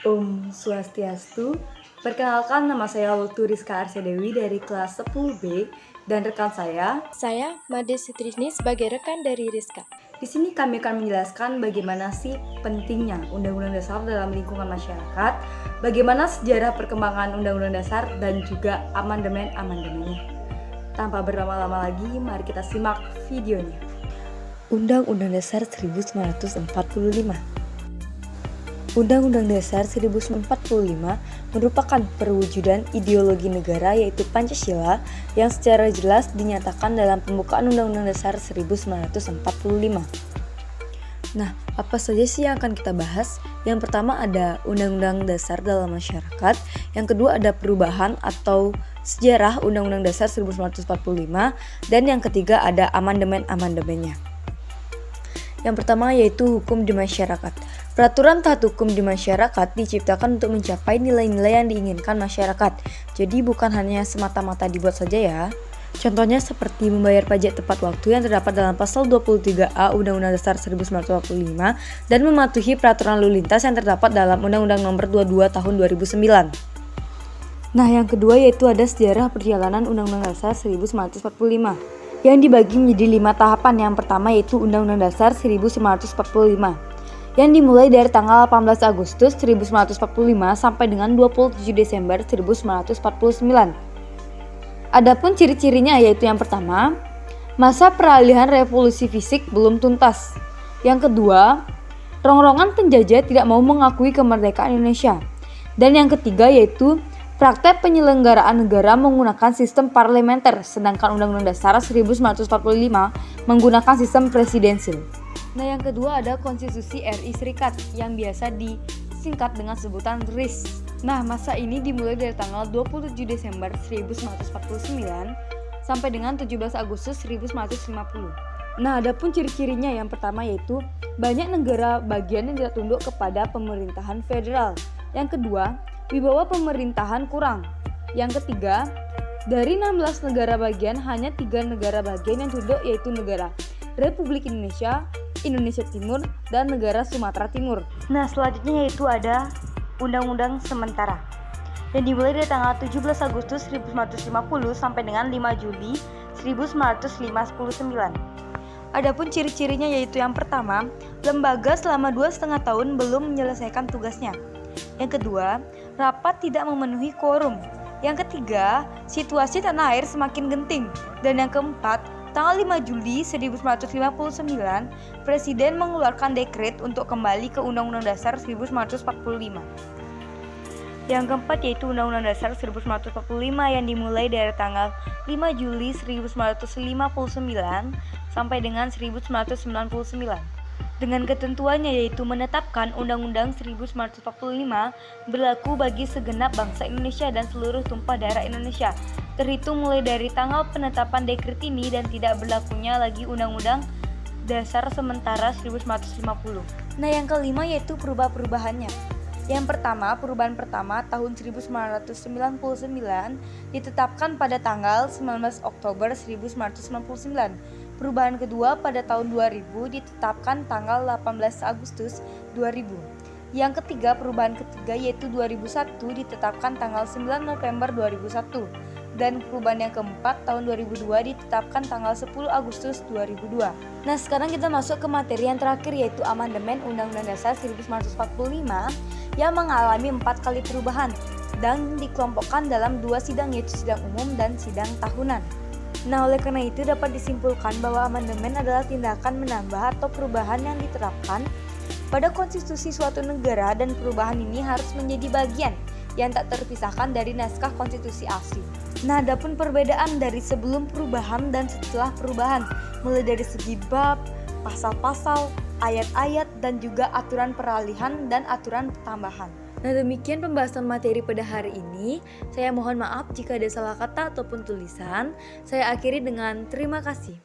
Om Swastiastu, perkenalkan nama saya Lutu Rizka Arsedewi dari kelas 10B dan rekan Saya Made Sitrisni sebagai rekan dari Rizka. Di sini kami akan menjelaskan bagaimana sih pentingnya Undang-Undang Dasar dalam lingkungan masyarakat, bagaimana sejarah perkembangan Undang-Undang Dasar dan juga amandemen-amandemennya. Tanpa berlama-lama lagi, mari kita simak videonya. Undang-Undang Dasar 1945. Undang-Undang Dasar 1945 merupakan perwujudan ideologi negara yaitu Pancasila yang secara jelas dinyatakan dalam pembukaan Undang-Undang Dasar 1945. Nah, apa saja sih yang akan kita bahas? Yang pertama ada Undang-Undang Dasar dalam masyarakat, yang kedua ada perubahan atau sejarah Undang-Undang Dasar 1945, dan yang ketiga ada amandemen-amandemennya. Yang pertama yaitu hukum di masyarakat. Peraturan taat hukum di masyarakat diciptakan untuk mencapai nilai-nilai yang diinginkan masyarakat. Jadi bukan hanya semata-mata dibuat saja ya. Contohnya seperti membayar pajak tepat waktu yang terdapat dalam pasal 23A Undang-Undang Dasar 1945 dan mematuhi peraturan lalu lintas yang terdapat dalam Undang-Undang Nomor 22 Tahun 2009. Nah, yang kedua yaitu ada sejarah perjalanan Undang-Undang Dasar 1945 yang dibagi menjadi 5 tahapan. Yang pertama yaitu Undang-Undang Dasar 1945 yang dimulai dari tanggal 18 Agustus 1945 sampai dengan 27 Desember 1949. Adapun ciri-cirinya yaitu yang pertama, masa peralihan revolusi fisik belum tuntas. Yang kedua, rongrongan penjajah tidak mau mengakui kemerdekaan Indonesia. Dan yang ketiga yaitu praktek penyelenggaraan negara menggunakan sistem parlementer, sedangkan Undang-Undang Dasar 1945 menggunakan sistem presidensil. Nah, yang kedua ada Konstitusi RI Serikat yang biasa disingkat dengan sebutan RIS. Nah, masa ini dimulai dari tanggal 27 Desember 1949 sampai dengan 17 Agustus 1950. Nah, adapun ciri-cirinya yang pertama yaitu banyak negara bagian yang tidak tunduk kepada pemerintahan federal. Yang kedua, wibawa pemerintahan kurang. Yang ketiga, dari 16 negara bagian hanya 3 negara bagian yang tunduk yaitu negara Republik Indonesia, Indonesia Timur, dan negara Sumatera Timur. Nah, selanjutnya yaitu ada Undang-Undang Sementara yang dimulai dari tanggal 17 Agustus 1950 sampai dengan 5 Juli 1959. Adapun ciri-cirinya yaitu yang pertama, lembaga selama 2,5 tahun belum menyelesaikan tugasnya. Yang kedua, rapat tidak memenuhi quorum. Yang ketiga, situasi tanah air semakin genting. Dan yang keempat, tanggal 5 Juli 1959, Presiden mengeluarkan dekret untuk kembali ke Undang-Undang Dasar 1945. Yang keempat yaitu Undang-Undang Dasar 1945 yang dimulai dari tanggal 5 Juli 1959 sampai dengan 1999. Dengan ketentuannya yaitu menetapkan Undang-Undang 1945 berlaku bagi segenap bangsa Indonesia dan seluruh tumpah darah Indonesia, terhitung mulai dari tanggal penetapan dekret ini dan tidak berlakunya lagi Undang-Undang Dasar Sementara 1950. Nah, yang kelima yaitu perubahannya. Yang pertama, perubahan pertama tahun 1999 ditetapkan pada tanggal 19 Oktober 1999. Perubahan kedua pada tahun 2000 ditetapkan tanggal 18 Agustus 2000. Yang ketiga, perubahan ketiga yaitu 2001 ditetapkan tanggal 9 November 2001. Dan perubahan yang keempat tahun 2002 ditetapkan tanggal 10 Agustus 2002. Nah, sekarang kita masuk ke materi yang terakhir yaitu amandemen Undang-Undang Dasar 1945 yang mengalami 4 kali perubahan dan dikelompokkan dalam 2 sidang yaitu sidang umum dan sidang tahunan. Nah, oleh karena itu dapat disimpulkan bahwa amandemen adalah tindakan menambah atau perubahan yang diterapkan pada konstitusi suatu negara dan perubahan ini harus menjadi bagian yang tak terpisahkan dari naskah konstitusi asli. Nah, adapun perbedaan dari sebelum perubahan dan setelah perubahan, mulai dari segi bab, pasal-pasal, ayat-ayat, dan juga aturan peralihan dan aturan tambahan. Nah, demikian pembahasan materi pada hari ini. Saya mohon maaf jika ada salah kata ataupun tulisan. Saya akhiri dengan terima kasih.